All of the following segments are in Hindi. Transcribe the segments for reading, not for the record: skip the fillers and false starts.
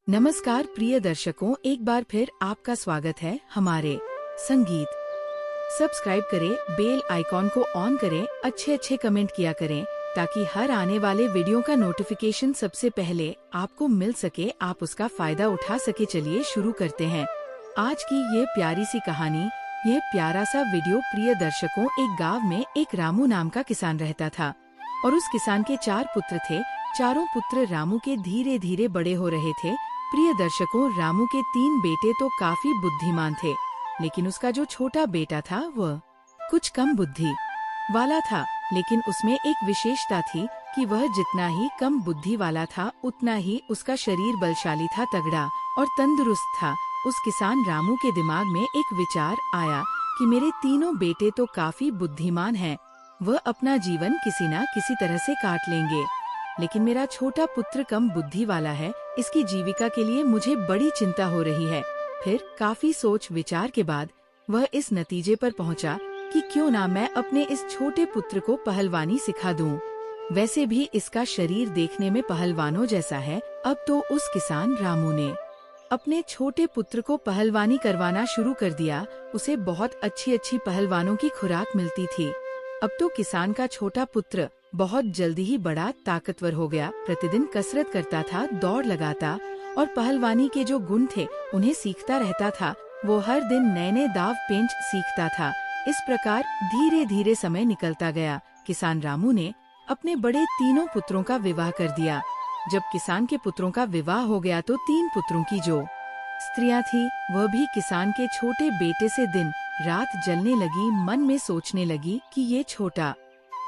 नमस्कार प्रिय दर्शकों, एक बार फिर आपका स्वागत है हमारे संगीत। सब्सक्राइब करें, बेल आइकॉन को ऑन करें, अच्छे कमेंट किया करें ताकि हर आने वाले वीडियो का नोटिफिकेशन सबसे पहले आपको मिल सके, आप उसका फायदा उठा सके। चलिए शुरू करते हैं आज की ये प्यारी सी कहानी। यह प्यारा सा वीडियो प्रिय दर्शकों, एक गाँव में एक रामू नाम का किसान रहता था और उस किसान के 4 पुत्र थे। चारों पुत्र रामू के धीरे धीरे बड़े हो रहे थे। प्रिय दर्शकों, रामू के 3 बेटे तो काफी बुद्धिमान थे, लेकिन उसका जो छोटा बेटा था वह कुछ कम बुद्धि वाला था। लेकिन उसमें एक विशेषता थी कि वह जितना ही कम बुद्धि वाला था, उतना ही उसका शरीर बलशाली था, तगड़ा और तंदुरुस्त था। उस किसान रामू के दिमाग में एक विचार आया कि मेरे तीनों बेटे तो काफी बुद्धिमान हैं, वह अपना जीवन किसी न किसी तरह से काट लेंगे, लेकिन मेरा छोटा पुत्र कम बुद्धि वाला है, इसकी जीविका के लिए मुझे बड़ी चिंता हो रही है। फिर काफी सोच विचार के बाद वह इस नतीजे पर पहुंचा कि क्यों ना मैं अपने इस छोटे पुत्र को पहलवानी सिखा दूं। वैसे भी इसका शरीर देखने में पहलवानों जैसा है। अब तो उस किसान रामू ने अपने छोटे पुत्र को पहलवानी करवाना शुरू कर दिया। उसे बहुत अच्छी पहलवानों की खुराक मिलती थी। अब तो किसान का छोटा पुत्र बहुत जल्दी ही बड़ा ताकतवर हो गया। प्रतिदिन कसरत करता था, दौड़ लगाता और पहलवानी के जो गुण थे उन्हें सीखता रहता था। वो हर दिन नए दाव पेंच सीखता था। इस प्रकार धीरे धीरे समय निकलता गया। किसान रामू ने अपने बड़े तीनों पुत्रों का विवाह कर दिया। जब किसान के पुत्रों का विवाह हो गया तो 3 पुत्रों की जो स्त्रियां थी वह भी किसान के छोटे बेटे से दिन रात जलने लगी। मन में सोचने लगी कि ये छोटा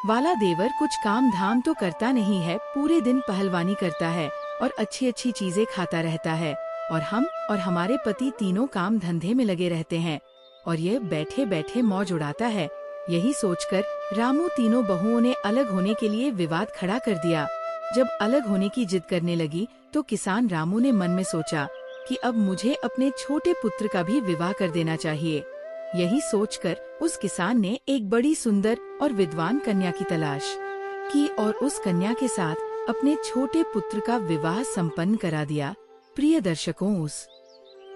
वाला देवर कुछ काम धाम तो करता नहीं है, पूरे दिन पहलवानी करता है और अच्छी चीजें खाता रहता है, और हम और हमारे पति तीनों काम धंधे में लगे रहते हैं और ये बैठे बैठे मौज उड़ाता है। यही सोचकर रामू तीनों बहुओं ने अलग होने के लिए विवाद खड़ा कर दिया। जब अलग होने की जिद करने लगी तो किसान रामू ने मन में सोचा कि अब मुझे अपने छोटे पुत्र का भी विवाह कर देना चाहिए। यही सोचकर उस किसान ने एक बड़ी सुंदर और विद्वान कन्या की तलाश की और उस कन्या के साथ अपने छोटे पुत्र का विवाह संपन्न करा दिया। प्रिय दर्शकों, उस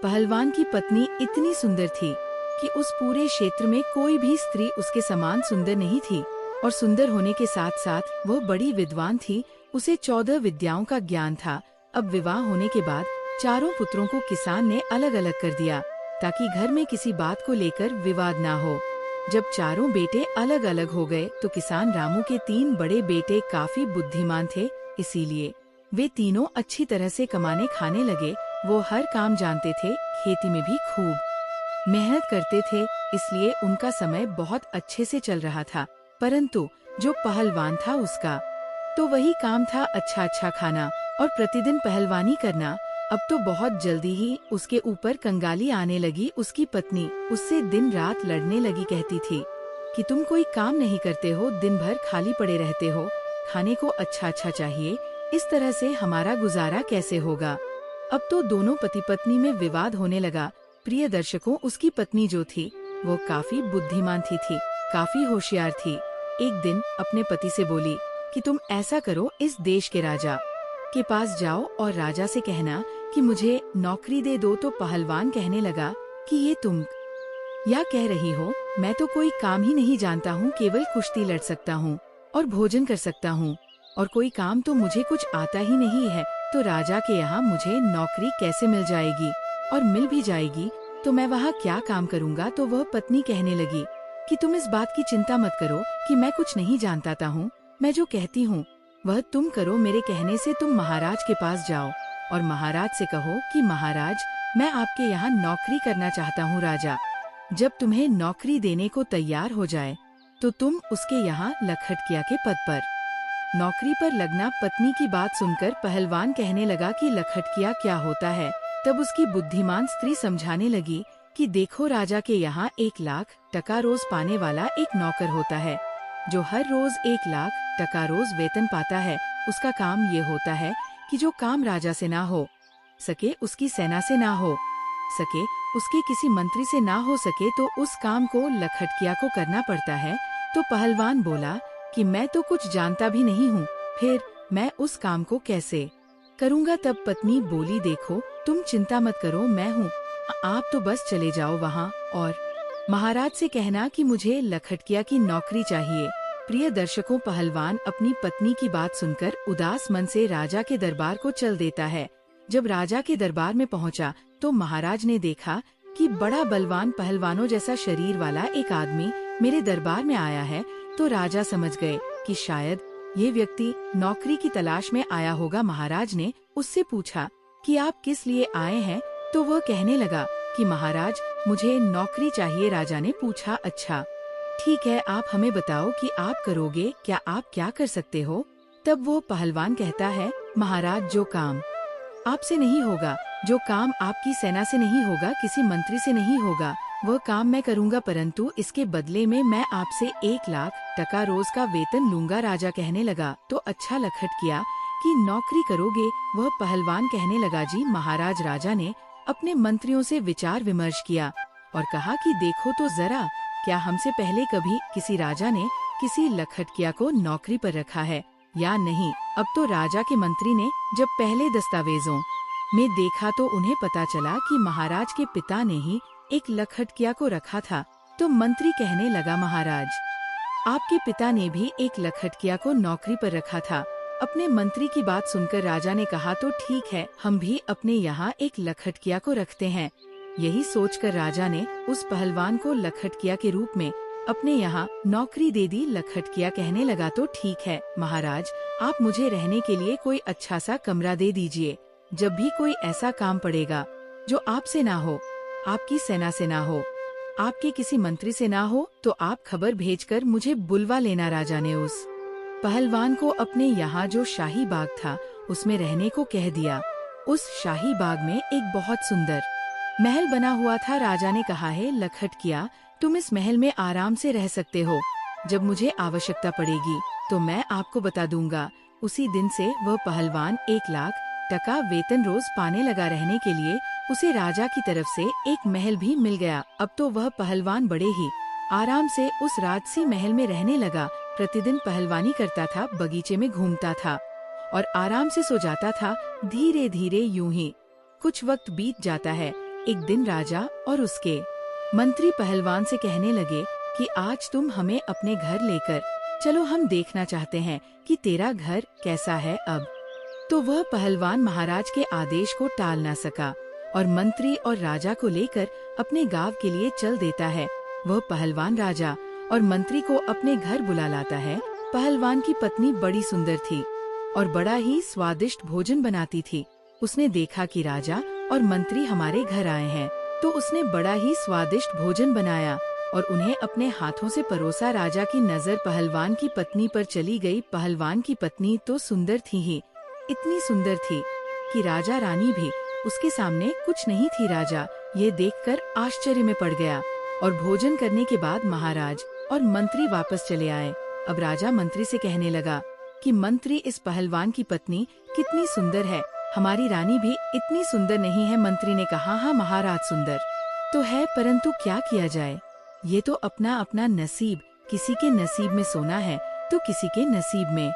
पहलवान की पत्नी इतनी सुंदर थी कि उस पूरे क्षेत्र में कोई भी स्त्री उसके समान सुंदर नहीं थी, और सुंदर होने के साथ साथ वह बड़ी विद्वान थी। उसे 14 विद्याओं का ज्ञान था। अब विवाह होने के बाद चारों पुत्रों को किसान ने अलग अलग कर दिया ताकि घर में किसी बात को लेकर विवाद ना हो। जब चारों बेटे अलग अलग हो गए तो किसान रामू के 3 बड़े बेटे काफी बुद्धिमान थे, इसीलिए वे तीनों अच्छी तरह से कमाने खाने लगे। वो हर काम जानते थे, खेती में भी खूब मेहनत करते थे, इसलिए उनका समय बहुत अच्छे से चल रहा था। परंतु जो पहलवान था उसका तो वही काम था अच्छा खाना और प्रतिदिन पहलवानी करना। अब तो बहुत जल्दी ही उसके ऊपर कंगाली आने लगी। उसकी पत्नी उससे दिन रात लड़ने लगी, कहती थी कि तुम कोई काम नहीं करते हो, दिन भर खाली पड़े रहते हो, खाने को अच्छा चाहिए, इस तरह से हमारा गुजारा कैसे होगा। अब तो दोनों पति पत्नी में विवाद होने लगा। प्रिय दर्शकों, उसकी पत्नी जो थी वो काफी बुद्धिमान थी, काफी होशियार थी। एक दिन अपने पति से बोली कि तुम ऐसा करो, इस देश के राजा के पास जाओ और राजा से कहना कि मुझे नौकरी दे दो। तो पहलवान कहने लगा कि ये तुम क्या कह रही हो, मैं तो कोई काम ही नहीं जानता हूँ, केवल कुश्ती लड़ सकता हूँ और भोजन कर सकता हूँ, और कोई काम तो मुझे कुछ आता ही नहीं है। तो राजा के यहाँ मुझे नौकरी कैसे मिल जाएगी, और मिल भी जाएगी तो मैं वहाँ क्या काम करूँगा। तो वह पत्नी कहने लगी कि तुम इस बात की चिंता मत करो कि मैं कुछ नहीं जानता हूँ, मैं जो कहती हूँ वह तुम करो। मेरे कहने से तुम महाराज के पास जाओ और महाराज से कहो कि महाराज, मैं आपके यहाँ नौकरी करना चाहता हूँ। राजा जब तुम्हें नौकरी देने को तैयार हो जाए तो तुम उसके यहाँ लखटकिया के पद पर नौकरी पर लगना। पत्नी की बात सुनकर पहलवान कहने लगा कि लखटकिया क्या होता है। तब उसकी बुद्धिमान स्त्री समझाने लगी कि देखो, राजा के यहाँ 1 लाख टका रोज पाने वाला एक नौकर होता है, जो हर रोज 1 लाख टका रोज वेतन पाता है। उसका काम ये होता है कि जो काम राजा से ना हो सके, उसकी सेना से ना हो सके, उसके किसी मंत्री से ना हो सके, तो उस काम को लखटकिया को करना पड़ता है। तो पहलवान बोला कि मैं तो कुछ जानता भी नहीं हूँ, फिर मैं उस काम को कैसे करूँगा। तब पत्नी बोली, देखो तुम चिंता मत करो, मैं हूँ, आप तो बस चले जाओ वहाँ और महाराज से कहना कि मुझे लखटकिया की नौकरी चाहिए। प्रिय दर्शकों, पहलवान अपनी पत्नी की बात सुनकर उदास मन से राजा के दरबार को चल देता है। जब राजा के दरबार में पहुंचा तो महाराज ने देखा कि बड़ा बलवान पहलवानों जैसा शरीर वाला एक आदमी मेरे दरबार में आया है। तो राजा समझ गए कि शायद ये व्यक्ति नौकरी की तलाश में आया होगा। महाराज ने उससे पूछा कि आप किस लिए आए हैं? तो वह कहने लगा कि महाराज, मुझे नौकरी चाहिए। राजा ने पूछा, अच्छा ठीक है, आप हमें बताओ कि आप करोगे क्या, आप क्या कर सकते हो? तब वो पहलवान कहता है, महाराज, जो काम आपसे नहीं होगा, जो काम आपकी सेना से नहीं होगा, किसी मंत्री से नहीं होगा, वह काम मैं करूँगा, परंतु इसके बदले में मैं आपसे 1,00,000 रोज का वेतन लूंगा। राजा कहने लगा, तो अच्छा लखटकिया कि नौकरी करोगे? वह पहलवान कहने लगा, जी महाराज। राजा ने अपने मंत्रियों से विचार विमर्श किया और कहा कि देखो तो जरा, क्या हमसे पहले कभी किसी राजा ने किसी लखटकिया को नौकरी पर रखा है या नहीं? अब तो राजा के मंत्री ने जब पहले दस्तावेजों में देखा तो उन्हें पता चला कि महाराज के पिता ने ही एक लखटकिया को रखा था। तो मंत्री कहने लगा, महाराज, आपके पिता ने भी एक लखटकिया को नौकरी पर रखा था। अपने मंत्री की बात सुनकर राजा ने कहा, तो ठीक है, हम भी अपने यहाँ एक लखटकिया को रखते हैं। यही सोचकर राजा ने उस पहलवान को लखटकिया के रूप में अपने यहाँ नौकरी दे दी। लखटकिया कहने लगा, तो ठीक है महाराज, आप मुझे रहने के लिए कोई अच्छा सा कमरा दे दीजिए। जब भी कोई ऐसा काम पड़ेगा जो आपसे ना हो, आपकी सेना से ना हो, आपके किसी मंत्री से ना हो, तो आप खबर भेजकर मुझे बुलवा लेना। राजा ने उस पहलवान को अपने यहाँ जो शाही बाग था उसमें रहने को कह दिया। उस शाही बाग में एक बहुत सुंदर महल बना हुआ था। राजा ने कहा है, लखटकिया, तुम इस महल में आराम से रह सकते हो। जब मुझे आवश्यकता पड़ेगी तो मैं आपको बता दूंगा। उसी दिन से वह पहलवान 1,00,000 वेतन रोज पाने लगा। रहने के लिए उसे राजा की तरफ से एक महल भी मिल गया। अब तो वह पहलवान बड़े ही आराम से उस राजसी महल में रहने लगा। प्रतिदिन पहलवानी करता था, बगीचे में घूमता था और आराम से सो जाता था। धीरे धीरे यूं ही कुछ वक्त बीत जाता है। एक दिन राजा और उसके मंत्री पहलवान से कहने लगे कि आज तुम हमें अपने घर लेकर चलो, हम देखना चाहते हैं कि तेरा घर कैसा है अब। तो वह पहलवान महाराज के आदेश को टाल ना सका और मंत्री और राजा को लेकर अपने गांव के लिए चल देता है। वह पहलवान राजा और मंत्री को अपने घर बुला लाता है। पहलवान की पत्नी बड़ी सुंदर थी और बड़ा ही स्वादिष्ट भोजन बनाती थी। उसने देखा कि राजा और मंत्री हमारे घर आए हैं, तो उसने बड़ा ही स्वादिष्ट भोजन बनाया और उन्हें अपने हाथों से परोसा। राजा की नजर पहलवान की पत्नी पर चली गई। पहलवान की पत्नी तो सुंदर थी ही, इतनी सुंदर थी कि राजा रानी भी उसके सामने कुछ नहीं थी। राजा ये देखकर आश्चर्य में पड़ गया और भोजन करने के बाद महाराज और मंत्री वापस चले आए। अब राजा मंत्री से कहने लगा कि मंत्री, इस पहलवान की पत्नी कितनी सुंदर है, हमारी रानी भी इतनी सुंदर नहीं है। मंत्री ने कहा, हाँ महाराज, सुंदर तो है, परंतु क्या किया जाए, ये तो अपना अपना नसीब, किसी के नसीब में सोना है तो किसी के नसीब में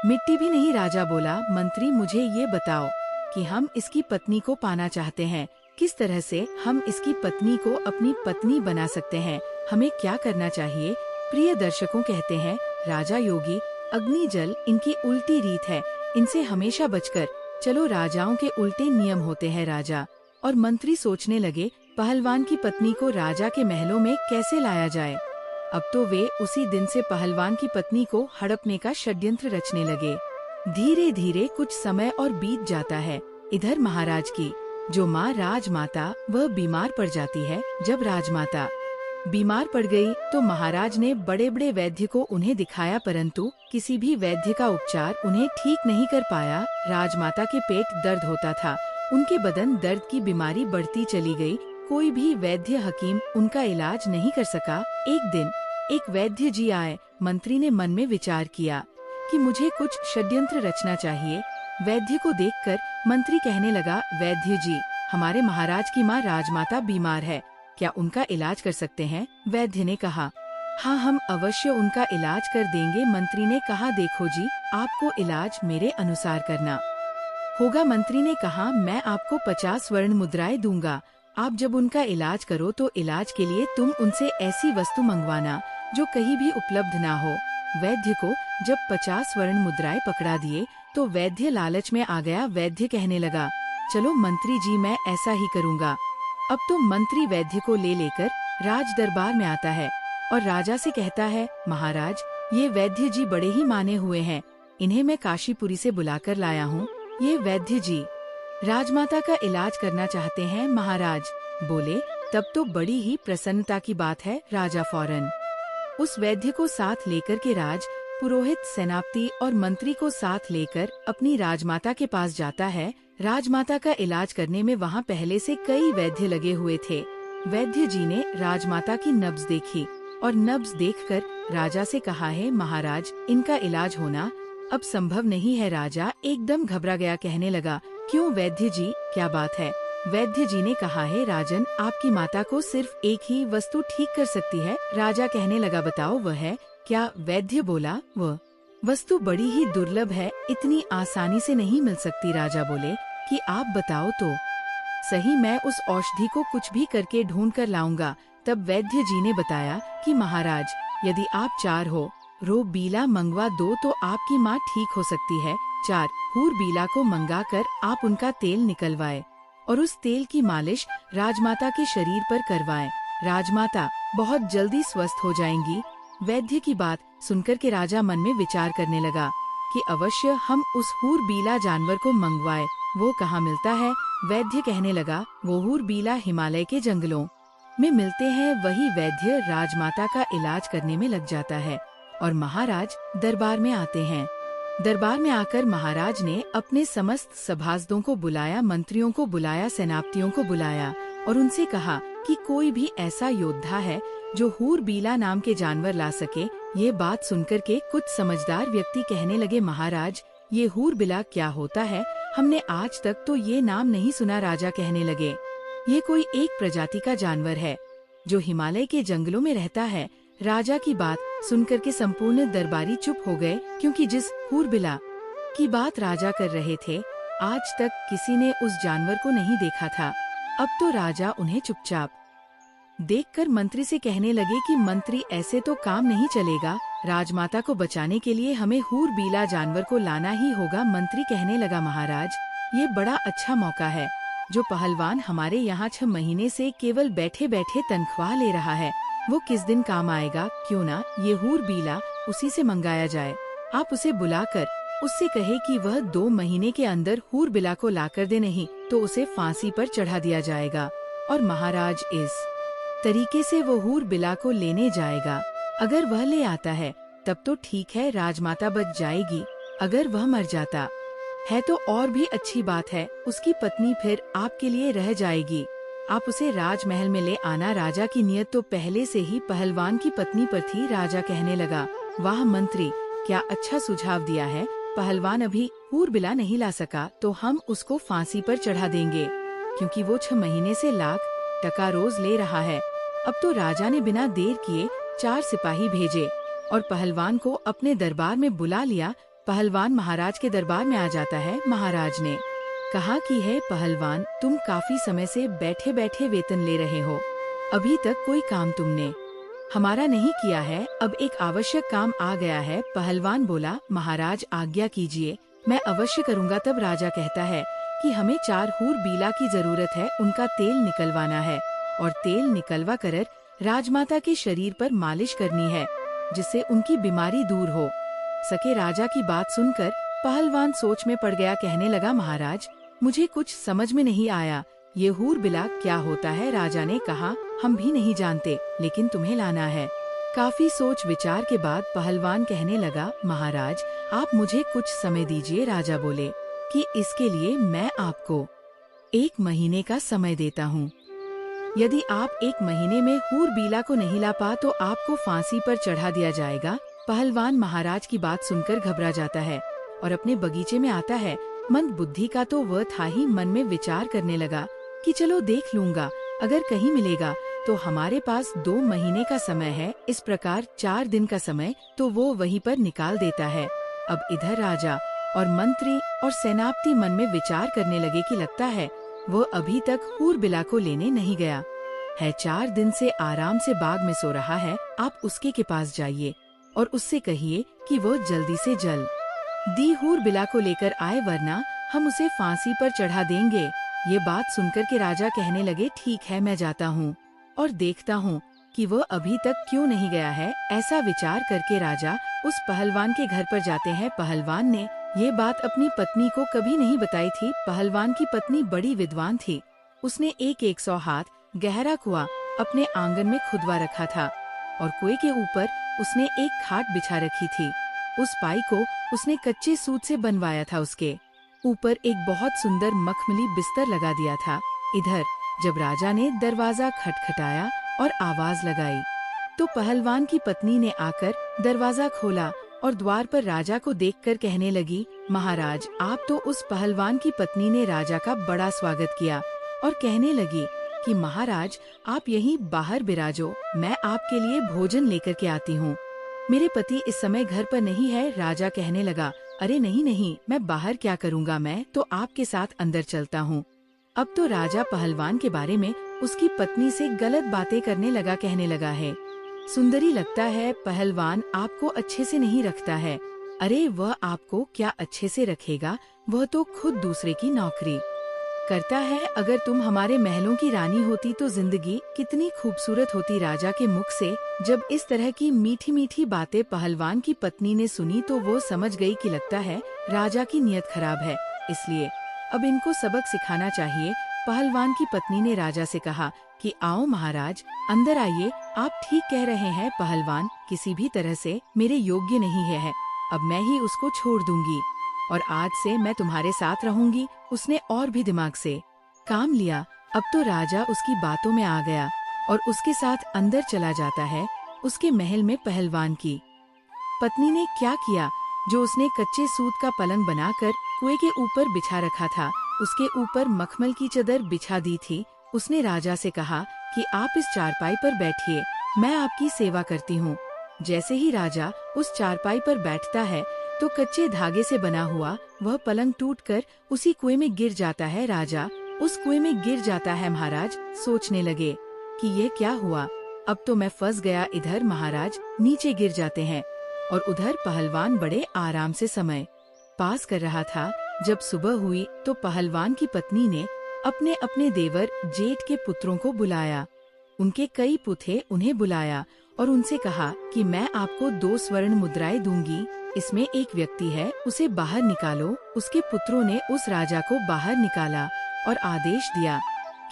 मिट्टी भी नहीं। राजा बोला, मंत्री, मुझे ये बताओ कि हम इसकी पत्नी को पाना चाहते हैं, किस तरह से हम इसकी पत्नी को अपनी पत्नी बना सकते हैं, हमें क्या करना चाहिए? प्रिय दर्शकों, कहते हैं राजा योगी, अग्नि जल इनकी उल्टी रीत है, इनसे हमेशा बचकर चलो। राजाओं के उल्टे नियम होते हैं। राजा और मंत्री सोचने लगे पहलवान की पत्नी को राजा के महलों में कैसे लाया जाए। अब तो वे उसी दिन से पहलवान की पत्नी को हड़पने का षड्यंत्र रचने लगे। धीरे धीरे कुछ समय और बीत जाता है। इधर महाराज की जो माँ राजमाता, वह बीमार पड़ जाती है। जब राजमाता बीमार पड़ गई तो महाराज ने बड़े बड़े वैद्य को उन्हें दिखाया, परंतु किसी भी वैद्य का उपचार उन्हें ठीक नहीं कर पाया। राजमाता के पेट दर्द होता था, उनके बदन दर्द की बीमारी बढ़ती चली गई। कोई भी वैद्य हकीम उनका इलाज नहीं कर सका। एक दिन एक वैद्य जी आए। मंत्री ने मन में विचार किया कि मुझे कुछ षड्यंत्र रचना चाहिए। वैद्य को देखकर मंत्री कहने लगा, वैद्य जी, हमारे महाराज की माँ राजमाता बीमार है, क्या उनका इलाज कर सकते हैं? वैद्य ने कहा, हाँ, हम अवश्य उनका इलाज कर देंगे। मंत्री ने कहा, देखो जी, आपको इलाज मेरे अनुसार करना होगा। मंत्री ने कहा, मैं आपको 50 स्वर्ण मुद्राएं दूंगा। आप जब उनका इलाज करो तो इलाज के लिए तुम उनसे ऐसी वस्तु मंगवाना जो कहीं भी उपलब्ध ना हो। वैद्य को जब 50 स्वर्ण मुद्राएं पकड़ा दिए तो वैद्य लालच में आ गया। वैद्य कहने लगा, चलो मंत्री जी, मैं ऐसा ही करूँगा। अब तो मंत्री वैद्य को ले लेकर राज दरबार में आता है और राजा से कहता है, महाराज, ये वैद्य जी बड़े ही माने हुए हैं, इन्हें मैं काशीपुरी से बुलाकर लाया हूँ। ये वैद्य जी राजमाता का इलाज करना चाहते हैं। महाराज बोले, तब तो बड़ी ही प्रसन्नता की बात है। राजा फौरन उस वैद्य को साथ लेकर के राज पुरोहित, सेनापति और मंत्री को साथ लेकर अपनी राजमाता के पास जाता है। राजमाता का इलाज करने में वहाँ पहले से कई वैद्य लगे हुए थे। वैद्य जी ने राजमाता की नब्ज देखी और नब्ज देखकर राजा से कहा है, महाराज, इनका इलाज होना अब संभव नहीं है। राजा एकदम घबरा गया, कहने लगा, क्यों वैद्य जी, क्या बात है? वैद्य जी ने कहा है, राजन, आपकी माता को सिर्फ एक ही वस्तु ठीक कर सकती है। राजा कहने लगा, बताओ वह है क्या? वैद्य बोला, वह वस्तु बड़ी ही दुर्लभ है, इतनी आसानी से नहीं मिल सकती। राजा बोले कि आप बताओ तो सही, मैं उस औषधि को कुछ भी करके ढूंढ कर लाऊंगा। तब वैद्य जी ने बताया कि महाराज, यदि आप 4 हो रो बीला मंगवा दो तो आपकी माँ ठीक हो सकती है। 4 हूर बीला को मंगाकर आप उनका तेल निकलवाए और उस तेल की मालिश राजमाता के शरीर पर करवाएं। राजमाता बहुत जल्दी स्वस्थ हो जाएंगी। वैद्य की बात सुनकर के राजा मन में विचार करने लगा कि अवश्य हम उस हूर बीला जानवर को मंगवाए। वो कहाँ मिलता है? वैद्य कहने लगा, वो हूर बीला हिमालय के जंगलों में मिलते हैं। वही वैद्य राजमाता का इलाज करने में लग जाता है और महाराज दरबार में आते हैं। दरबार में आकर महाराज ने अपने समस्त सभासदों को बुलाया, मंत्रियों को बुलाया, सेनापतियों को बुलाया और उनसे कहा कि कोई भी ऐसा योद्धा है जो हूर बीला नाम के जानवर ला सके। ये बात सुनकर के कुछ समझदार व्यक्ति कहने लगे, महाराज, ये हूर बीला क्या होता है? हमने आज तक तो ये नाम नहीं सुना। राजा कहने लगे, ये कोई एक प्रजाति का जानवर है जो हिमालय के जंगलों में रहता है। राजा की बात सुनकर के संपूर्ण दरबारी चुप हो गए, क्योंकि जिस हूर बीला की बात राजा कर रहे थे, आज तक किसी ने उस जानवर को नहीं देखा था। अब तो राजा उन्हें चुपचाप देखकर मंत्री से कहने लगे कि मंत्री, ऐसे तो काम नहीं चलेगा। राजमाता को बचाने के लिए हमें हूर बीला जानवर को लाना ही होगा। मंत्री कहने लगा, महाराज, ये बड़ा अच्छा मौका है। जो पहलवान हमारे यहाँ 6 महीने से केवल बैठे बैठे तनख्वाह ले रहा है, वो किस दिन काम आएगा? क्यों ना ये हूर बीला उसी से मंगाया जाए। आप उसे बुलाकर उससे कहे कि वह 2 महीने के अंदर हूर बीला को लाकर दे, नहीं तो उसे फांसी पर चढ़ा दिया जाएगा। और महाराज इस तरीके से वो हूर बीला को लेने जाएगा। अगर वह ले आता है तब तो ठीक है, राजमाता बच जाएगी। अगर वह मर जाता है तो और भी अच्छी बात है, उसकी पत्नी फिर आपके लिए रह जाएगी। आप उसे राजमहल में ले आना। राजा की नियत तो पहले से ही पहलवान की पत्नी पर थी। राजा कहने लगा, वाह मंत्री, क्या अच्छा सुझाव दिया है। पहलवान अभी हूर बीला नहीं ला सका तो हम उसको फांसी पर चढ़ा देंगे, क्योंकि वो 6 महीने से लाख टका रोज ले रहा है। अब तो राजा ने बिना देर किए 4 सिपाही भेजे और पहलवान को अपने दरबार में बुला लिया। पहलवान महाराज के दरबार में आ जाता है। महाराज ने कहा कि है पहलवान, तुम काफी समय से बैठे बैठे वेतन ले रहे हो, अभी तक कोई काम तुमने हमारा नहीं किया है। अब एक आवश्यक काम आ गया है। पहलवान बोला, महाराज आज्ञा कीजिए, मैं अवश्य करूँगा। तब राजा कहता है कि हमें 4 हूर बीला की जरूरत है, उनका तेल निकलवाना है और तेल निकलवा कर राजमाता के शरीर पर मालिश करनी है, जिससे उनकी बीमारी दूर हो सके। राजा की बात सुनकर पहलवान सोच में पड़ गया, कहने लगा, महाराज, मुझे कुछ समझ में नहीं आया, ये हूर बीला क्या होता है? राजा ने कहा, हम भी नहीं जानते, लेकिन तुम्हें लाना है। काफी सोच विचार के बाद पहलवान कहने लगा, महाराज, आप मुझे कुछ समय दीजिए। राजा बोले कि इसके लिए मैं आपको 1 महीने का समय देता हूँ। यदि आप 1 महीने में हूर बीला को नहीं ला पा तो आपको फांसी पर चढ़ा दिया जाएगा। पहलवान महाराज की बात सुनकर घबरा जाता है और अपने बगीचे में आता है। मंद बुद्धि का तो वह था ही, मन में विचार करने लगा कि चलो देख लूंगा, अगर कहीं मिलेगा तो हमारे पास 2 महीने का समय है। इस प्रकार 4 दिन का समय तो वो वहीं पर निकाल देता है। अब इधर राजा और मंत्री और सेनापति मन में विचार करने लगे कि लगता है वो अभी तक हूरबिला को लेने नहीं गया है। 4 दिन से आराम से बाग में सो रहा है। आप उसके के पास जाइए और उससे कहिए कि वो जल्दी से जल्दी हूरबिला को लेकर आए, वरना हम उसे फांसी पर चढ़ा देंगे। ये बात सुनकर के राजा कहने लगे, ठीक है, मैं जाता हूँ और देखता हूँ कि वो अभी तक क्यों नहीं गया है। ऐसा विचार करके राजा उस पहलवान के घर पर जाते हैं। पहलवान ने ये बात अपनी पत्नी को कभी नहीं बताई थी। पहलवान की पत्नी बड़ी विद्वान थी। उसने एक 100 हाथ गहरा कुआं अपने आंगन में खुदवा रखा था और कुएं के ऊपर उसने एक खाट बिछा रखी थी। उस पाई को उसने कच्चे सूत से बनवाया था। उसके ऊपर एक बहुत सुंदर मखमली बिस्तर लगा दिया था। इधर जब राजा ने दरवाजा खटखटाया और आवाज लगाई तो पहलवान की पत्नी ने आकर दरवाजा खोला और द्वार पर राजा को देखकर कहने लगी, महाराज, आप तो उस पहलवान की पत्नी ने राजा का बड़ा स्वागत किया और कहने लगी कि महाराज, आप यहीं बाहर बिराजो, मैं आपके लिए भोजन लेकर के आती हूँ। मेरे पति इस समय घर पर नहीं है। राजा कहने लगा, अरे नहीं नहीं, मैं बाहर क्या करूँगा, मैं तो आपके साथ अंदर चलता हूँ। अब तो राजा पहलवान के बारे में उसकी पत्नी से गलत बातें करने लगा। कहने लगा है, सुंदरी, लगता है पहलवान आपको अच्छे से नहीं रखता है। अरे वह आपको क्या अच्छे से रखेगा, वह तो खुद दूसरे की नौकरी करता है। अगर तुम हमारे महलों की रानी होती तो जिंदगी कितनी खूबसूरत होती। राजा के मुख से जब इस तरह की मीठी मीठी बातें पहलवान की पत्नी ने सुनी तो वो समझ गई कि लगता है राजा की नीयत खराब है, इसलिए अब इनको सबक सिखाना चाहिए। पहलवान की पत्नी ने राजा से कहा कि आओ महाराज, अंदर आइए, आप ठीक कह रहे हैं, पहलवान किसी भी तरह से मेरे योग्य नहीं है। अब मैं ही उसको छोड़ दूंगी और आज से मैं तुम्हारे साथ रहूंगी। उसने और भी दिमाग से काम लिया। अब तो राजा उसकी बातों में आ गया और उसके साथ अंदर चला जाता है। उसके महल में पहलवान की पत्नी ने क्या किया, जो उसने कच्चे सूत का पलंग बनाकर कुएं के ऊपर बिछा रखा था, उसके ऊपर मखमल की चादर बिछा दी थी। उसने राजा से कहा कि आप इस चारपाई पर बैठिए, मैं आपकी सेवा करती हूँ। जैसे ही राजा उस चारपाई पर बैठता है तो कच्चे धागे से बना हुआ वह पलंग टूटकर उसी कुएं में गिर जाता है। राजा उस कुएं में गिर जाता है। महाराज सोचने लगे कि ये क्या हुआ, अब तो मैं फंस गया। इधर महाराज नीचे गिर जाते हैं और उधर पहलवान बड़े आराम से समय पास कर रहा था। जब सुबह हुई तो पहलवान की पत्नी ने अपने अपने देवर जेठ के पुत्रों को बुलाया। उनके कई पुथे उन्हें बुलाया और उनसे कहा कि मैं आपको 2 स्वर्ण मुद्राएं दूंगी, इसमें एक व्यक्ति है, उसे बाहर निकालो। उसके पुत्रों ने उस राजा को बाहर निकाला और आदेश दिया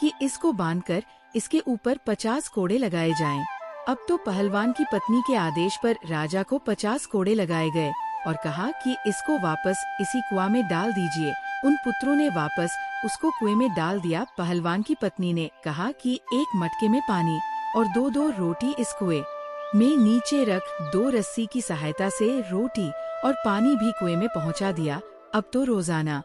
कि इसको बांधकर इसके ऊपर 50 कोड़े लगाए जाएं। अब तो पहलवान की पत्नी के आदेश पर राजा को 50 कोड़े लगाए गए और कहा कि इसको वापस इसी कुआं में डाल दीजिए। उन पुत्रों ने वापस उसको कुएं में डाल दिया। पहलवान की पत्नी ने कहा कि एक मटके में पानी और 2-2 रोटी इस कुएं में नीचे रख। 2 रस्सी की सहायता से रोटी और पानी भी कुएं में पहुंचा दिया। अब तो रोजाना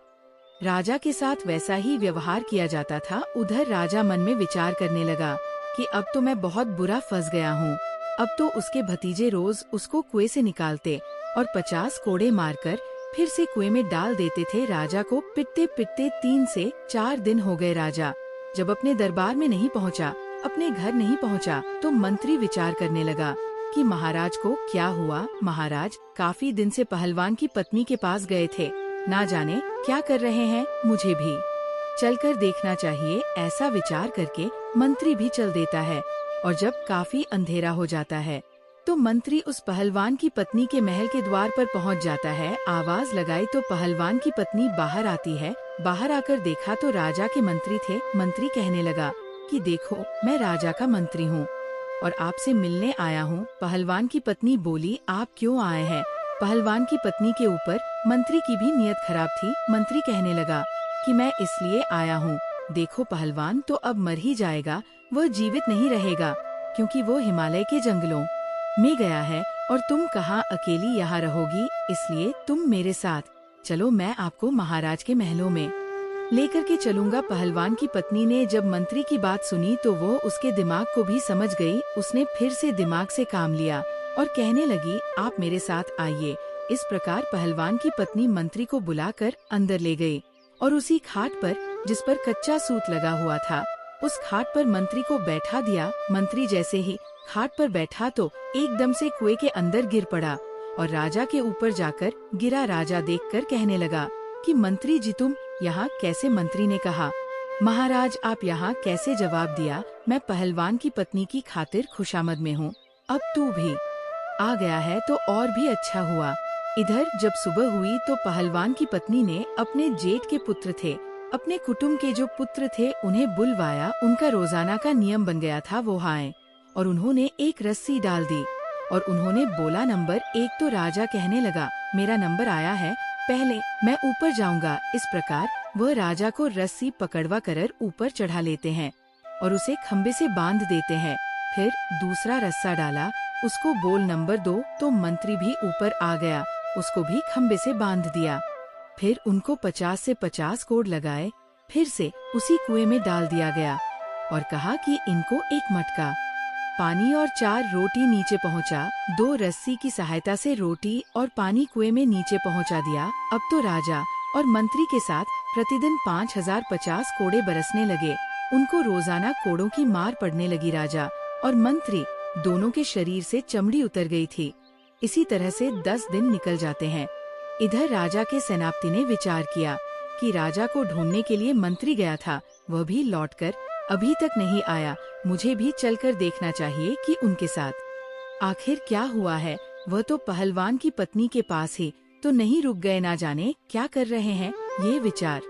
राजा के साथ वैसा ही व्यवहार किया जाता था। उधर राजा मन में विचार करने लगा कि अब तो मैं बहुत बुरा फंस गया हूँ। अब तो उसके भतीजे रोज उसको कुएं से निकालते और 50 कोड़े मारकर फिर से कुएं में डाल देते थे। राजा को पिटते पिटते 3 से 4 दिन हो गए। राजा जब अपने दरबार में नहीं पहुंचा, अपने घर नहीं पहुंचा, तो मंत्री विचार करने लगा कि महाराज को क्या हुआ। महाराज काफी दिन से पहलवान की पत्नी के पास गए थे, ना जाने क्या कर रहे हैं, मुझे भी चलकर देखना चाहिए। ऐसा विचार करके मंत्री भी चल देता है और जब काफी अंधेरा हो जाता है तो मंत्री उस पहलवान की पत्नी के महल के द्वार पर पहुंच जाता है। आवाज लगाई तो पहलवान की पत्नी बाहर आती है। बाहर आकर देखा तो राजा के मंत्री थे। मंत्री कहने लगा कि देखो, मैं राजा का मंत्री हूँ और आपसे मिलने आया हूँ। पहलवान की पत्नी बोली, आप क्यों आए हैं। पहलवान की पत्नी के ऊपर मंत्री की भी नीयत खराब थी। मंत्री कहने लगा कि मैं इसलिए आया हूँ, देखो पहलवान तो अब मर ही जाएगा, वह जीवित नहीं रहेगा क्योंकि वो हिमालय के जंगलों में गया है और तुम कहाँ अकेली यहाँ रहोगी, इसलिए तुम मेरे साथ चलो, मैं आपको महाराज के महलों में लेकर के चलूंगा। पहलवान की पत्नी ने जब मंत्री की बात सुनी तो वो उसके दिमाग को भी समझ गई। उसने फिर से दिमाग से काम लिया और कहने लगी, आप मेरे साथ आइए, इस प्रकार पहलवान की पत्नी मंत्री को बुलाकर अंदर ले गई और उसी खाट पर, जिस पर कच्चा सूत लगा हुआ था, उस खाट पर मंत्री को बैठा दिया। मंत्री जैसे ही खाट पर बैठा तो एकदम से कुएं के अंदर गिर पड़ा और राजा के ऊपर जाकर गिरा। राजा देखकर कहने लगा कि मंत्री जी तुम यहाँ कैसे? मंत्री ने कहा, महाराज आप यहाँ कैसे? जवाब दिया, मैं पहलवान की पत्नी की खातिर खुशामद में हूँ। अब तू भी आ गया है तो और भी अच्छा हुआ। इधर जब सुबह हुई तो पहलवान की पत्नी ने अपने जेठ के पुत्र थे, अपने कुटुंब के जो पुत्र थे उन्हें बुलवाया। उनका रोजाना का नियम बन गया था वो आए और उन्होंने एक रस्सी डाल दी और उन्होंने बोला नंबर 1। तो राजा कहने लगा, मेरा नंबर आया है, पहले मैं ऊपर जाऊंगा। इस प्रकार वह राजा को रस्सी पकड़वा कर ऊपर चढ़ा लेते हैं और उसे खम्बे से बांध देते हैं। फिर दूसरा रस्सा डाला, उसको बोल नंबर 2। तो मंत्री भी ऊपर आ गया, उसको भी खम्बे से बांध दिया। फिर उनको 50 से 50 कोड़ लगाए, फिर से उसी कुएं में डाल दिया गया और कहा कि इनको एक मटका पानी और 4 रोटी नीचे पहुंचा। 2 रस्सी की सहायता से रोटी और पानी कुएं में नीचे पहुंचा दिया। अब तो राजा और मंत्री के साथ प्रतिदिन 5050 कोड़े बरसने लगे। उनको रोजाना कोड़ों की मार पड़ने लगी। राजा और मंत्री दोनों के शरीर से चमड़ी उतर गई थी। इसी तरह से 10 दिन निकल जाते हैं। इधर राजा के सेनापति ने विचार किया कि राजा को ढूंढने के लिए मंत्री गया था, वह भी लौटकर अभी तक नहीं आया। मुझे भी चलकर देखना चाहिए कि उनके साथ आखिर क्या हुआ है। वह तो पहलवान की पत्नी के पास ही तो नहीं रुक गए, ना जाने क्या कर रहे हैं। ये विचार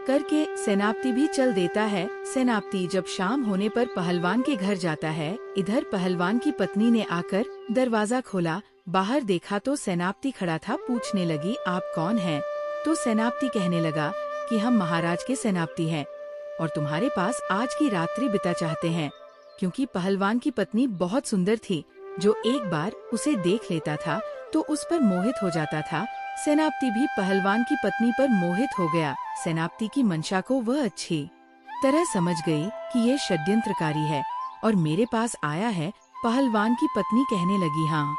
करके सेनापति भी चल देता है। सेनापति जब शाम होने पर पहलवान के घर जाता है। इधर पहलवान की पत्नी ने आकर दरवाजा खोला, बाहर देखा तो सेनापति खड़ा था। पूछने लगी, आप कौन हैं? तो सेनापति कहने लगा कि हम महाराज के सेनापति हैं और तुम्हारे पास आज की रात्रि बिता चाहते हैं। क्योंकि पहलवान की पत्नी बहुत सुंदर थी, जो एक बार उसे देख लेता था तो उस पर मोहित हो जाता था। सेनापति भी पहलवान की पत्नी पर मोहित हो गया। सेनापति की मंशा को वह अच्छी तरह समझ गई कि ये षड्यंत्रकारी है और मेरे पास आया है। पहलवान की पत्नी कहने लगी, हाँ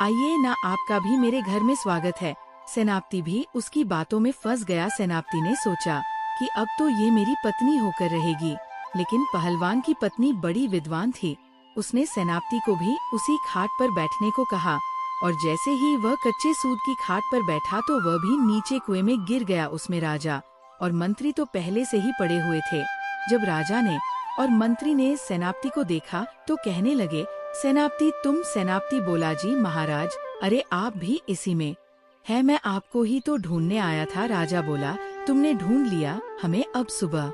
आइए ना, आपका भी मेरे घर में स्वागत है। सेनापति भी उसकी बातों में फंस गया। सेनापति ने सोचा कि अब तो ये मेरी पत्नी होकर रहेगी, लेकिन पहलवान की पत्नी बड़ी विद्वान थी। उसने सेनापति को भी उसी खाट पर बैठने को कहा और जैसे ही वह कच्चे सूत की खाट पर बैठा तो वह भी नीचे कुएं में गिर गया। उसमें राजा और मंत्री तो पहले से ही पड़े हुए थे। जब राजा ने और मंत्री ने सेनापति को देखा तो कहने लगे, सेनापति तुम? सेनापति बोला, जी महाराज। अरे आप भी इसी में है, मैं आपको ही तो ढूंढने आया था। राजा बोला, तुमने ढूंढ लिया हमें, अब सुबह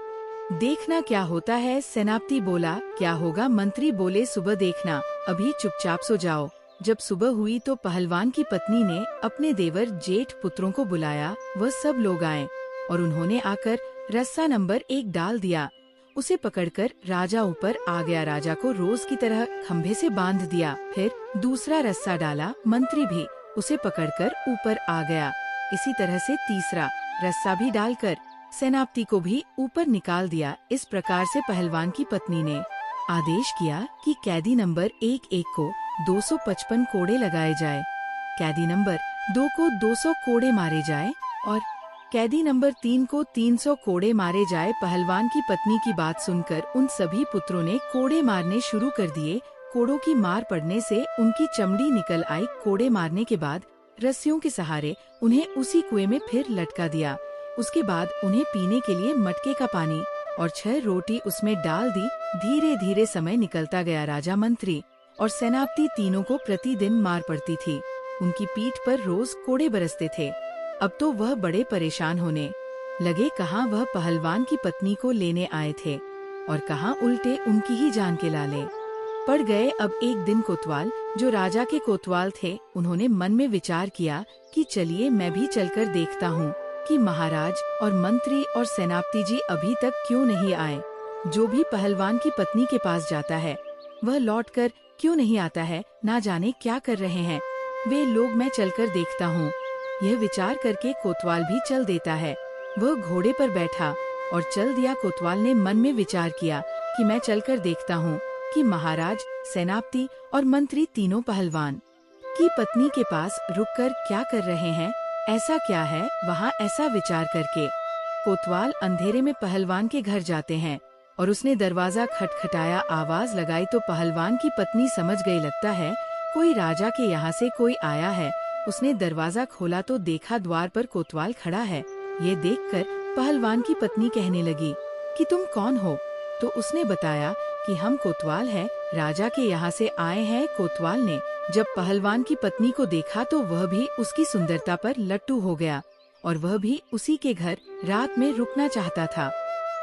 देखना क्या होता है। सेनापति बोला, क्या होगा? मंत्री बोले, सुबह देखना, अभी चुपचाप सो जाओ। जब सुबह हुई तो पहलवान की पत्नी ने अपने देवर जेठ पुत्रों को बुलाया। वह सब लोग आए और उन्होंने आकर रस्सा नंबर 1 डाल दिया। उसे पकड़कर राजा ऊपर आ गया। राजा को रोज की तरह खंभे से बांध दिया। फिर दूसरा रस्सा डाला, मंत्री भी उसे पकड़कर ऊपर आ गया। इसी तरह से तीसरा रस्सा भी डालकर सेनापति को भी ऊपर निकाल दिया। इस प्रकार से पहलवान की पत्नी ने आदेश किया कि कैदी नंबर 1 को 255 कोड़े लगाए जाए, कैदी नंबर 2 को 200 कोड़े मारे जाए और कैदी नंबर 3 को 300 कोड़े मारे जाए। पहलवान की पत्नी की बात सुनकर उन सभी पुत्रों ने कोड़े मारने शुरू कर दिए। कोड़ों की मार पड़ने से उनकी चमड़ी निकल आई। कोड़े मारने के बाद रस्सियों के सहारे उन्हें उसी कुएं में फिर लटका दिया। उसके बाद उन्हें पीने के लिए मटके का पानी और 6 रोटी उसमें डाल दी। धीरे धीरे समय निकलता गया। राजा, मंत्री और सेनापति तीनों को प्रतिदिन मार पड़ती थी। उनकी पीठ पर रोज कोड़े बरसते थे। अब तो वह बड़े परेशान होने लगे। कहाँ वह पहलवान की पत्नी को लेने आए थे और कहाँ उल्टे उनकी ही जान के लाले पड़ गए। अब एक दिन कोतवाल, जो राजा के कोतवाल थे, उन्होंने मन में विचार किया कि चलिए मैं भी चलकर देखता हूँ कि महाराज और मंत्री और सेनापति जी अभी तक क्यों नहीं आए। जो भी पहलवान की पत्नी के पास जाता है वह लौटकर क्यों नहीं आता है, ना जाने क्या कर रहे हैं वे लोग, मैं चलकर देखता हूँ। यह विचार करके कोतवाल भी चल देता है। वह घोड़े पर बैठा और चल दिया। कोतवाल ने मन में विचार किया कि मैं चलकर देखता हूँ कि महाराज, सेनापति और मंत्री तीनों पहलवान कि पत्नी के पास रुककर क्या कर रहे हैं, ऐसा क्या है वहाँ, ऐसा विचार करके कोतवाल अंधेरे में पहलवान के घर जाते हैं और उसने दरवाजा खटखटाया, आवाज लगाई तो पहलवान की पत्नी समझ गई, लगता है कोई राजा के यहाँ से कोई आया है। उसने दरवाजा खोला तो देखा द्वार पर कोतवाल खड़ा है। ये देखकर पहलवान की पत्नी कहने लगी कि तुम कौन हो? तो उसने बताया कि हम कोतवाल हैं, राजा के यहाँ से आए हैं। कोतवाल ने जब पहलवान की पत्नी को देखा तो वह भी उसकी सुंदरता पर लट्टू हो गया और वह भी उसी के घर रात में रुकना चाहता था।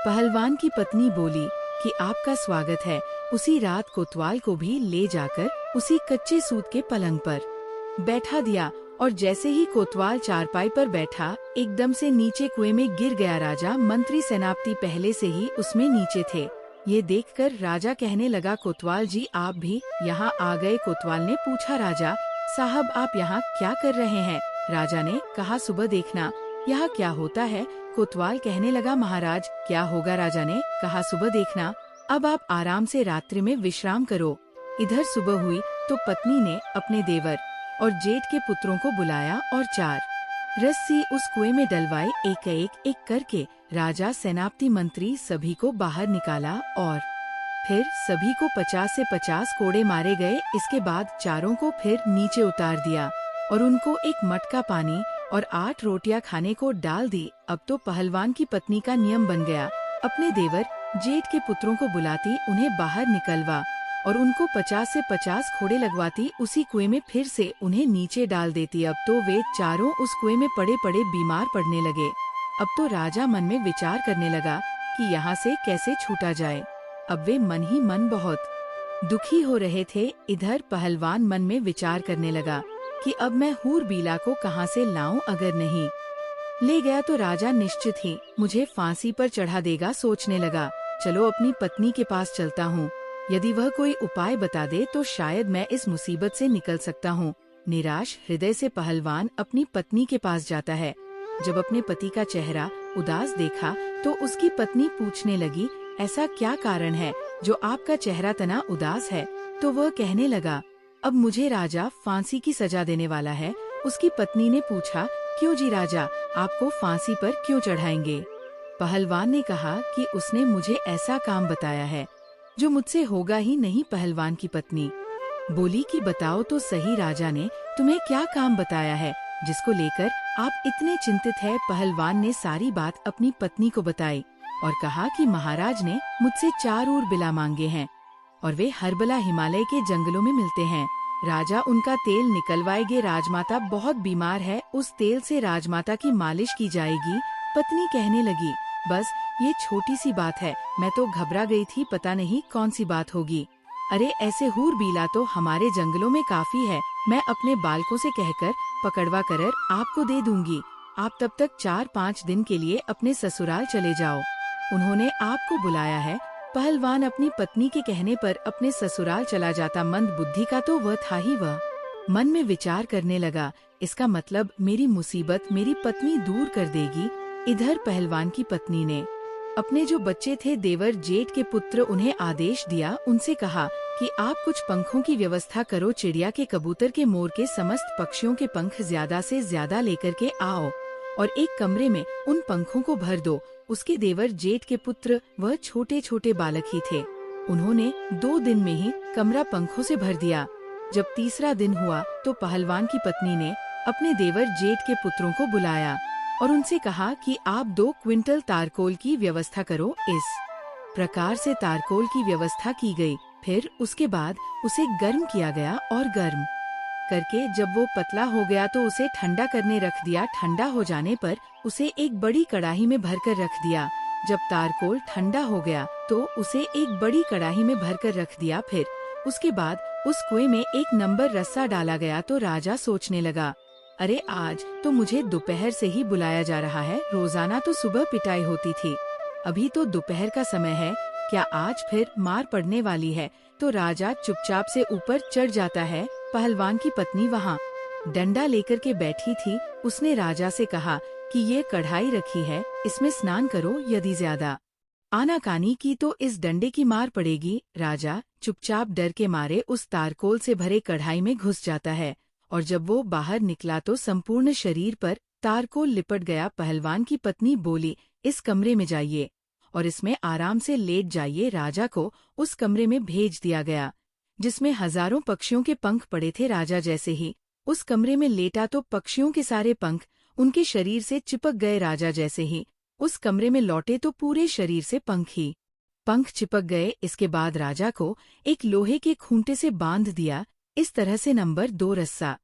पहलवान की पत्नी बोली कि आपका स्वागत है। उसी रात कोतवाल को भी ले जाकर उसी कच्चे सूत के पलंग पर बैठा दिया और जैसे ही कोतवाल चारपाई पर बैठा, एकदम से नीचे कुएं में गिर गया। राजा, मंत्री, सेनापति पहले से ही उसमें नीचे थे। ये देखकर राजा कहने लगा, कोतवाल जी आप भी यहाँ आ गए? कोतवाल ने पूछा, राजा साहब आप यहाँ क्या कर रहे हैं? राजा ने कहा, सुबह देखना यहाँ क्या होता है। कोतवाल कहने लगा, महाराज क्या होगा? राजा ने कहा, सुबह देखना। अब आप आराम से रात्रि में विश्राम करो। इधर सुबह हुई तो पत्नी ने अपने देवर और जेठ के पुत्रों को बुलाया और 4 रस्सी उस कुएं में डलवाई। एक करके राजा, सेनापति, मंत्री सभी को बाहर निकाला और फिर सभी को 50 से 50 कोड़े मारे गए। इसके बाद चारों को फिर नीचे उतार दिया और उनको एक मटका पानी और 8 रोटियां खाने को डाल दी। अब तो पहलवान की पत्नी का नियम बन गया, अपने देवर जेठ के पुत्रों को बुलाती, उन्हें बाहर निकलवा और उनको 50 से 50 खोड़े लगवाती, उसी कुएं में फिर से उन्हें नीचे डाल देती। अब तो वे चारों उस कुएं में पड़े पड़े बीमार पड़ने लगे। अब तो राजा मन में विचार करने लगा कि यहाँ से कैसे छूटा जाए। अब वे मन ही मन बहुत दुखी हो रहे थे। इधर पहलवान मन में विचार करने लगा कि अब मैं हूरबीला को कहाँ से लाऊं, अगर नहीं ले गया तो राजा निश्चित ही मुझे फांसी पर चढ़ा देगा। सोचने लगा, चलो अपनी पत्नी के पास चलता हूँ, यदि वह कोई उपाय बता दे तो शायद मैं इस मुसीबत से निकल सकता हूँ। निराश हृदय से पहलवान अपनी पत्नी के पास जाता है। जब अपने पति का चेहरा उदास देखा तो उसकी पत्नी पूछने लगी, ऐसा क्या कारण है जो आपका चेहरा तना उदास है? तो वह कहने लगा, अब मुझे राजा फांसी की सजा देने वाला है। उसकी पत्नी ने पूछा, क्यों जी राजा, आपको फांसी पर क्यों चढ़ाएंगे? पहलवान ने कहा कि उसने मुझे ऐसा काम बताया है जो मुझसे होगा ही नहीं। पहलवान की पत्नी बोली कि बताओ तो सही, राजा ने तुम्हें क्या काम बताया है जिसको लेकर आप इतने चिंतित है? पहलवान ने सारी बात अपनी पत्नी को बताई और कहा कि महाराज ने मुझसे 4 ऊर बिला मांगे हैं और वे हरबला हिमालय के जंगलों में मिलते हैं। राजा उनका तेल निकलवाएंगे। राजमाता बहुत बीमार है, उस तेल से राजमाता की मालिश की जाएगी। पत्नी कहने लगी, बस ये छोटी सी बात है, मैं तो घबरा गई थी, पता नहीं कौन सी बात होगी। अरे ऐसे हूरबीला तो हमारे जंगलों में काफी है, मैं अपने बालकों से कहकर पकड़वा कर आपको दे दूंगी। आप तब तक 4-5 दिन के लिए अपने ससुराल चले जाओ, उन्होंने आपको बुलाया है। पहलवान अपनी पत्नी के कहने पर अपने ससुराल चला जाता। मंद बुद्धि का तो वह था ही। वह मन में विचार करने लगा, इसका मतलब मेरी मुसीबत मेरी पत्नी दूर कर देगी। इधर पहलवान की पत्नी ने अपने जो बच्चे थे, देवर जेठ के पुत्र, उन्हें आदेश दिया, उनसे कहा कि आप कुछ पंखों की व्यवस्था करो, चिड़िया के, कबूतर के, मोर के, समस्त पक्षियों के पंख ज्यादा से ज्यादा लेकर के आओ और एक कमरे में उन पंखों को भर दो। उसके देवर जेठ के पुत्र वह छोटे छोटे बालक ही थे, उन्होंने 2 दिन में ही कमरा पंखों से भर दिया। जब तीसरा दिन हुआ तो पहलवान की पत्नी ने अपने देवर जेठ के पुत्रों को बुलाया और उनसे कहा कि आप 2 क्विंटल तारकोल की व्यवस्था करो। इस प्रकार से तारकोल की व्यवस्था की गई। फिर उसके बाद उसे गर्म किया गया और गर्म करके जब वो पतला हो गया तो उसे ठंडा करने रख दिया। ठंडा हो जाने पर उसे एक बड़ी कढ़ाई में भरकर रख दिया। जब तारकोल ठंडा हो गया तो उसे एक बड़ी कढ़ाई में भरकर रख दिया। फिर उसके बाद उस कुएं में 1 नंबर रस्सा डाला गया। तो राजा सोचने लगा, अरे आज तो मुझे दोपहर से ही बुलाया जा रहा है, रोजाना तो सुबह पिटाई होती थी, अभी तो दोपहर का समय है, क्या आज फिर मार पड़ने वाली है? तो राजा चुपचाप से ऊपर चढ़ जाता है। पहलवान की पत्नी वहाँ डंडा लेकर के बैठी थी। उसने राजा से कहा कि ये कढ़ाई रखी है, इसमें स्नान करो, यदि ज्यादा आनाकानी की तो इस डंडे की मार पड़ेगी। राजा चुपचाप डर के मारे उस तारकोल से भरे कढ़ाई में घुस जाता है और जब वो बाहर निकला तो संपूर्ण शरीर पर तारकोल लिपट गया। पहलवान की पत्नी बोली, इस कमरे में जाइए और इसमें आराम से लेट जाइए। राजा को उस कमरे में भेज दिया गया जिसमें हजारों पक्षियों के पंख पड़े थे। राजा जैसे ही उस कमरे में लेटा तो पक्षियों के सारे पंख उनके शरीर से चिपक गए। राजा जैसे ही उस कमरे में लौटे तो पूरे शरीर से पंख चिपक गए। इसके बाद राजा को एक लोहे के खूंटे से बांध दिया। इस तरह से नंबर 2 रस्सा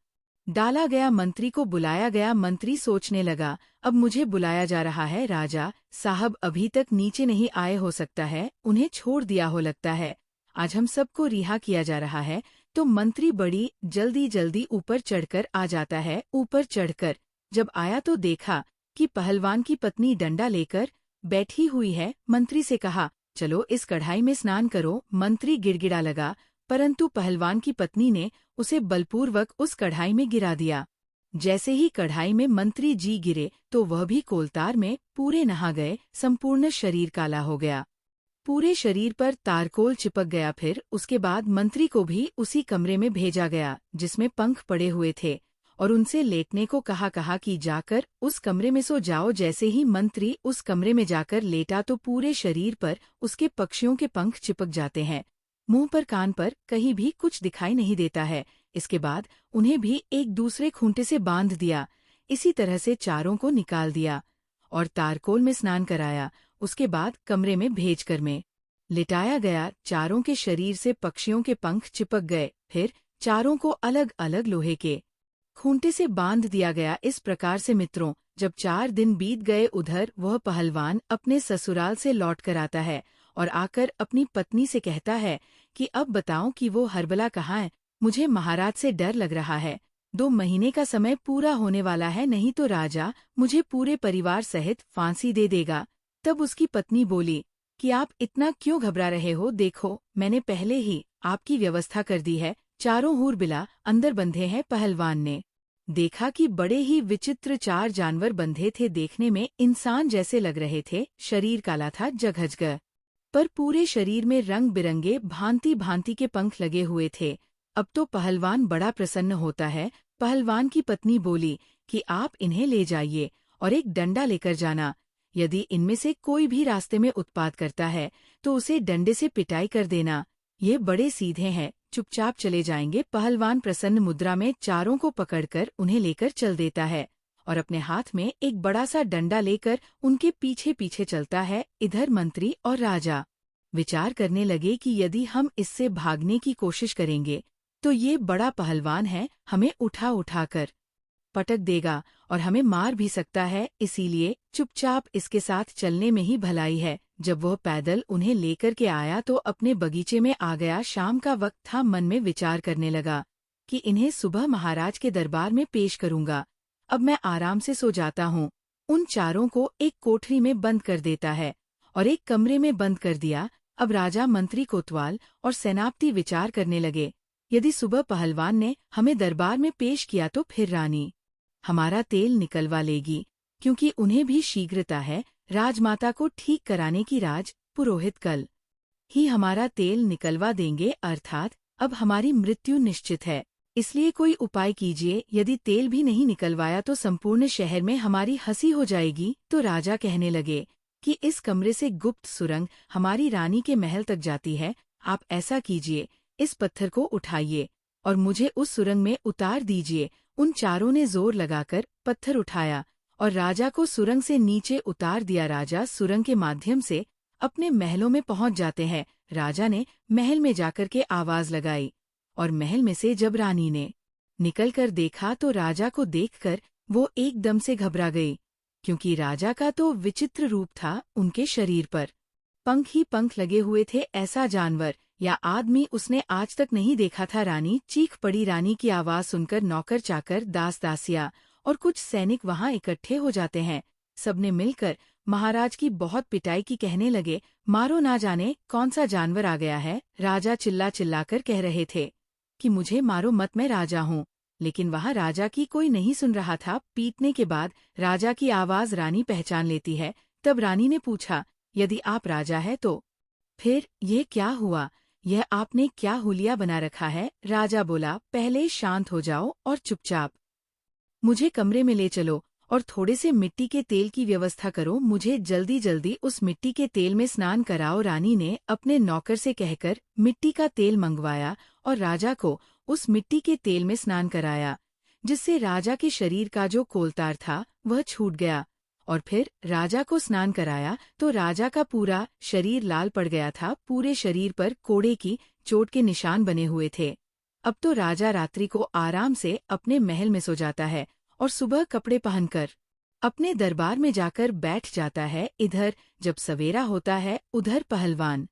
डाला गया। मंत्री को बुलाया गया। मंत्री सोचने लगा, अब मुझे बुलाया जा रहा है। राजा साहब अभी तक नीचे नहीं आए, हो सकता है उन्हें छोड़ दिया हो। लगता है आज हम सबको रिहा किया जा रहा है। तो मंत्री बड़ी जल्दी ऊपर चढ़कर आ जाता है। ऊपर चढ़कर जब आया तो देखा कि पहलवान की पत्नी डंडा लेकर बैठी हुई है। मंत्री से कहा, चलो इस कढ़ाई में स्नान करो। मंत्री गिड़गिड़ा लगा, परंतु पहलवान की पत्नी ने उसे बलपूर्वक उस कढ़ाई में गिरा दिया। जैसे ही कढ़ाई में मंत्री जी गिरे तो वह भी कोलतार में पूरे नहा गए। संपूर्ण शरीर काला हो गया, पूरे शरीर पर तारकोल चिपक गया। फिर उसके बाद मंत्री को भी उसी कमरे में भेजा गया जिसमें पंख पड़े हुए थे और उनसे लेटने को कहा कि जाकर उस कमरे में सो जाओ। जैसे ही मंत्री उस कमरे में जाकर लेटा तो पूरे शरीर पर उसके पक्षियों के पंख चिपक जाते हैं। मुंह पर कान पर कहीं भी कुछ दिखाई नहीं देता है। इसके बाद उन्हें भी एक दूसरे खूंटे से बांध दिया। इसी तरह से चारों को निकाल दिया और तारकोल में स्नान कराया। उसके बाद कमरे में भेजकर में लिटाया गया। चारों के शरीर से पक्षियों के पंख चिपक गए। फिर चारों को अलग अलग लोहे के खूंटे से बांध दिया गया। इस प्रकार से मित्रों, जब 4 दिन बीत गए, उधर वह पहलवान अपने ससुराल से लौट कर आता है और आकर अपनी पत्नी से कहता है कि अब बताओ कि वो हरबला कहाँ है। मुझे महाराज से डर लग रहा है। 2 महीने का समय पूरा होने वाला है, नहीं तो राजा मुझे पूरे परिवार सहित फांसी दे देगा। तब उसकी पत्नी बोली कि आप इतना क्यों घबरा रहे हो। देखो, मैंने पहले ही आपकी व्यवस्था कर दी है। चारों हूरबिला अंदर बंधे हैं। पहलवान ने देखा कि बड़े ही विचित्र 4 जानवर बंधे थे। देखने में इंसान जैसे लग रहे थे। शरीर काला था जगहजग, पर पूरे शरीर में रंग बिरंगे भांति भांति के पंख लगे हुए थे। अब तो पहलवान बड़ा प्रसन्न होता है। पहलवान की पत्नी बोली कि आप इन्हें ले जाइए और एक डंडा लेकर जाना। यदि इनमें से कोई भी रास्ते में उत्पात करता है तो उसे डंडे से पिटाई कर देना। ये बड़े सीधे हैं, चुपचाप चले जाएंगे। पहलवान प्रसन्न मुद्रा में चारों को पकड़कर उन्हें लेकर चल देता है और अपने हाथ में एक बड़ा सा डंडा लेकर उनके पीछे पीछे चलता है। इधर मंत्री और राजा विचार करने लगे कि यदि हम इससे भागने की कोशिश करेंगे तो ये बड़ा पहलवान है, हमें उठा कर पटक देगा और हमें मार भी सकता है। इसीलिए चुपचाप इसके साथ चलने में ही भलाई है। जब वह पैदल उन्हें लेकर के आया तो अपने बगीचे में आ गया। शाम का वक्त था। मन में विचार करने लगा कि इन्हें सुबह महाराज के दरबार में पेश करूंगा। अब मैं आराम से सो जाता हूँ। उन चारों को एक कोठरी में बंद कर देता है और एक कमरे में बंद कर दिया। अब राजा, मंत्री, कोतवाल और सेनापति विचार करने लगे, यदि सुबह पहलवान ने हमें दरबार में पेश किया तो फिर रानी हमारा तेल निकलवा लेगी, क्योंकि उन्हें भी शीघ्रता है राजमाता को ठीक कराने की। राज पुरोहित कल ही हमारा तेल निकलवा देंगे, अर्थात अब हमारी मृत्यु निश्चित है। इसलिए कोई उपाय कीजिए। यदि तेल भी नहीं निकलवाया तो संपूर्ण शहर में हमारी हंसी हो जाएगी। तो राजा कहने लगे कि इस कमरे से गुप्त सुरंग हमारी रानी के महल तक जाती है। आप ऐसा कीजिए, इस पत्थर को उठाइए और मुझे उस सुरंग में उतार दीजिए। उन चारों ने जोर लगाकर पत्थर उठाया और राजा को सुरंग से नीचे उतार दिया। राजा सुरंग के माध्यम से अपने महलों में पहुंच जाते हैं। राजा ने महल में जाकर के आवाज लगाई और महल में से जब रानी ने निकलकर देखा तो राजा को देखकर वो एकदम से घबरा गई, क्योंकि राजा का तो विचित्र रूप था। उनके शरीर पर पंख ही पंख लगे हुए थे। ऐसा जानवर या आदमी उसने आज तक नहीं देखा था। रानी चीख पड़ी। रानी की आवाज सुनकर नौकर चाकर, दास दासिया और कुछ सैनिक वहां इकट्ठे हो जाते हैं। सबने मिलकर महाराज की बहुत पिटाई की। कहने लगे, मारो, ना जाने कौन सा जानवर आ गया है। राजा चिल्ला चिल्लाकर कह रहे थे कि मुझे मारो मत, मैं राजा हूँ। लेकिन वहां राजा की कोई नहीं सुन रहा था। पीटने के बाद राजा की आवाज रानी पहचान लेती है। तब रानी ने पूछा, यदि आप राजा है तो फिर ये क्या हुआ? यह आपने क्या हुलिया बना रखा है? राजा बोला, पहले शांत हो जाओ और चुपचाप मुझे कमरे में ले चलो और थोड़े से मिट्टी के तेल की व्यवस्था करो। मुझे जल्दी जल्दी उस मिट्टी के तेल में स्नान कराओ। रानी ने अपने नौकर से कहकर मिट्टी का तेल मंगवाया और राजा को उस मिट्टी के तेल में स्नान कराया, जिससे राजा के शरीर का जो कोलतार था वह छूट गया। और फिर राजा को स्नान कराया तो राजा का पूरा शरीर लाल पड़ गया था। पूरे शरीर पर कोड़े की चोट के निशान बने हुए थे। अब तो राजा रात्रि को आराम से अपने महल में सो जाता है और सुबह कपड़े पहनकर अपने दरबार में जाकर बैठ जाता है। इधर जब सवेरा होता है उधर पहलवान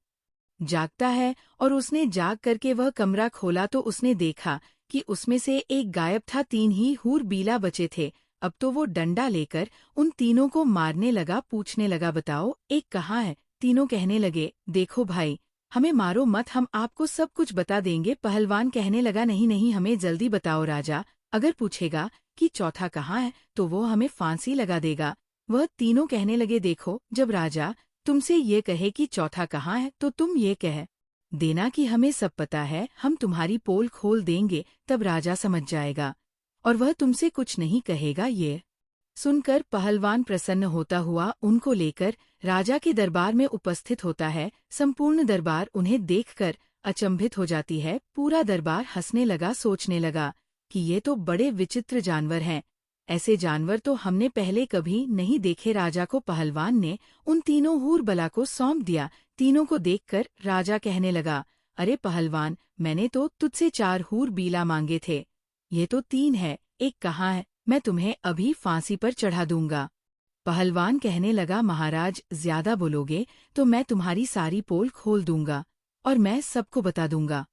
जागता है और उसने जाग करके वह कमरा खोला तो उसने देखा कि उसमें से एक गायब था। 3 ही हूर बीला बचे थे। अब तो वो डंडा लेकर उन तीनों को मारने लगा। पूछने लगा, बताओ एक कहाँ है? तीनों कहने लगे, देखो भाई, हमें मारो मत, हम आपको सब कुछ बता देंगे। पहलवान कहने लगा, नहीं नहीं, हमें जल्दी बताओ राजा, अगर पूछेगा कि चौथा कहाँ है तो वो हमें फांसी लगा देगा। वह तीनों कहने लगे, देखो, जब राजा तुमसे ये कहे कि चौथा कहाँ है तो तुम ये कह देना कि हमें सब पता है, हम तुम्हारी पोल खोल देंगे, तब राजा समझ जाएगा और वह तुमसे कुछ नहीं कहेगा। ये सुनकर पहलवान प्रसन्न होता हुआ उनको लेकर राजा के दरबार में उपस्थित होता है। संपूर्ण दरबार उन्हें देखकर अचंभित हो जाती है। पूरा दरबार हंसने लगा, सोचने लगा कि ये तो बड़े विचित्र जानवर हैं, ऐसे जानवर तो हमने पहले कभी नहीं देखे। राजा को पहलवान ने उन तीनों हूर बला को सौंप दिया। तीनों को देखकर राजा कहने लगा, अरे पहलवान, मैंने तो तुझसे 4 हूर बीला मांगे थे, ये तो 3 है, एक कहाँ है? मैं तुम्हें अभी फांसी पर चढ़ा दूंगा। पहलवान कहने लगा, महाराज, ज्यादा बोलोगे तो मैं तुम्हारी सारी पोल खोल दूंगा और मैं सबको बता दूंगा।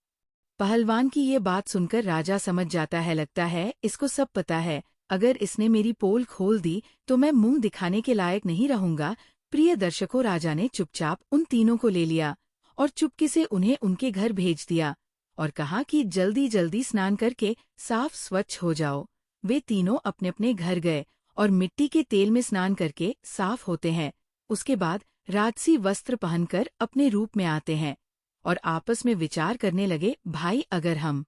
पहलवान की ये बात सुनकर राजा समझ जाता है, लगता है इसको सब पता है, अगर इसने मेरी पोल खोल दी तो मैं मुंह दिखाने के लायक नहीं रहूंगा। प्रिय दर्शकों, राजा ने चुपचाप उन तीनों को ले लिया और चुपके से उन्हें उनके घर भेज दिया और कहा कि जल्दी जल्दी स्नान करके साफ स्वच्छ हो जाओ। वे तीनों अपने अपने घर गए और मिट्टी के तेल में स्नान करके साफ होते हैं। उसके बाद राजसी वस्त्र पहनकर अपने रूप में आते हैं और आपस में विचार करने लगे, भाई, अगर हम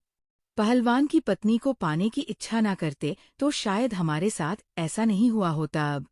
पहलवान की पत्नी को पाने की इच्छा न करते तो शायद हमारे साथ ऐसा नहीं हुआ होता। अब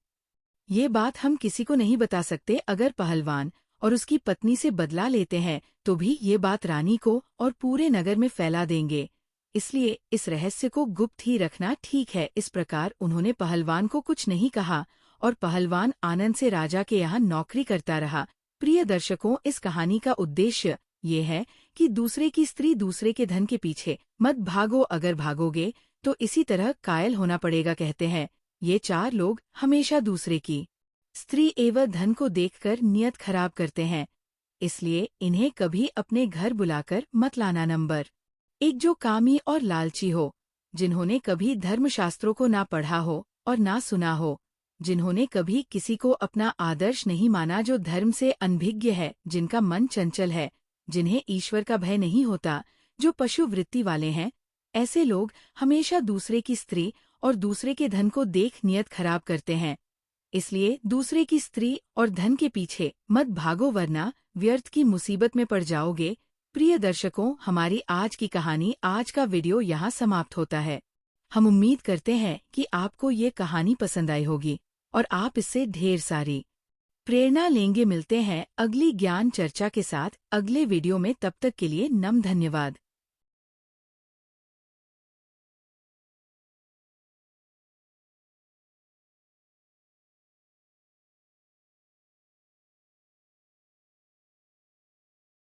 ये बात हम किसी को नहीं बता सकते। अगर पहलवान और उसकी पत्नी से बदला लेते हैं तो भी ये बात रानी को और पूरे नगर में फैला देंगे, इसलिए इस रहस्य को गुप्त ही रखना ठीक है। इस प्रकार उन्होंने पहलवान को कुछ नहीं कहा और पहलवान आनंद से राजा के यहाँ नौकरी करता रहा। प्रिय दर्शकों, इस कहानी का उद्देश्य ये है कि दूसरे की स्त्री दूसरे के धन के पीछे मत भागो, अगर भागोगे तो इसी तरह कायल होना पड़ेगा। कहते हैं ये 4 लोग हमेशा दूसरे की स्त्री एवं धन को देखकर नियत खराब करते हैं, इसलिए इन्हें कभी अपने घर बुलाकर मत लाना। नंबर 1, जो कामी और लालची हो, जिन्होंने कभी धर्मशास्त्रों को ना पढ़ा हो और ना सुना हो, जिन्होंने कभी किसी को अपना आदर्श नहीं माना, जो धर्म से अनभिज्ञ है, जिनका मन चंचल है, जिन्हें ईश्वर का भय नहीं होता, जो पशु वृत्ति वाले हैं, ऐसे लोग हमेशा दूसरे की स्त्री और दूसरे के धन को देख नियत खराब करते हैं। इसलिए दूसरे की स्त्री और धन के पीछे मत भागो, वरना व्यर्थ की मुसीबत में पड़ जाओगे। प्रिय दर्शकों, हमारी आज की कहानी, आज का वीडियो यहाँ समाप्त होता है। हम उम्मीद करते हैं कि आपको ये कहानी पसंद आई होगी और आप इससे ढेर सारी प्रेरणा लेंगे। मिलते हैं अगली ज्ञान चर्चा के साथ अगले वीडियो में, तब तक के लिए नम धन्यवाद।